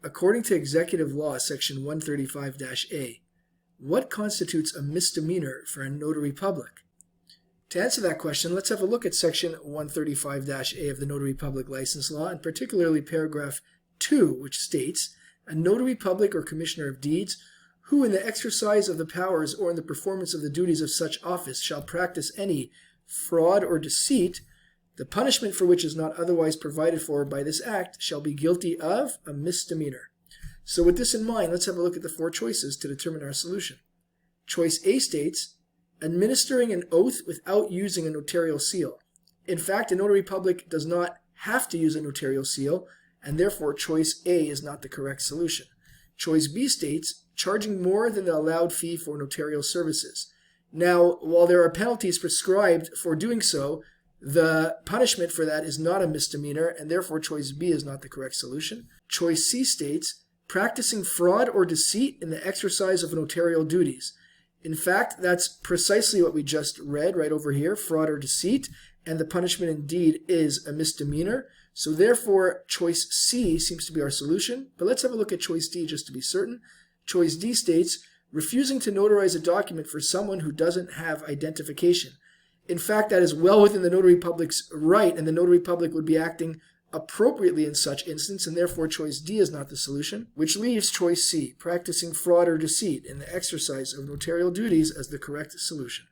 according to Executive Law, Section 135-A, what constitutes a misdemeanor for a notary public? To answer that question, let's have a look at Section 135-A of the Notary Public License Law, and particularly paragraph 2, which states, "A notary public or commissioner of deeds, who in the exercise of the powers or in the performance of the duties of such office shall practice any fraud or deceit, the punishment for which is not otherwise provided for by this act shall be guilty of a misdemeanor." So with this in mind, let's have a look at the four choices to determine our solution. Choice A states, administering an oath without using a notarial seal. In fact, a notary public does not have to use a notarial seal, and therefore choice A is not the correct solution. Choice B states, charging more than the allowed fee for notarial services. Now, while there are penalties prescribed for doing so, the punishment for that is not a misdemeanor, and therefore choice B is not the correct solution. Choice C states, practicing fraud or deceit in the exercise of notarial duties. In fact, that's precisely what we just read right over here, fraud or deceit, and the punishment indeed is a misdemeanor. So therefore, choice C seems to be our solution. But let's have a look at choice D just to be certain. Choice D states, refusing to notarize a document for someone who doesn't have identification. In fact, that is well within the notary public's right, and the notary public would be acting appropriately in such instance, and therefore choice D is not the solution, which leaves choice C, practicing fraud or deceit in the exercise of notarial duties, as the correct solution.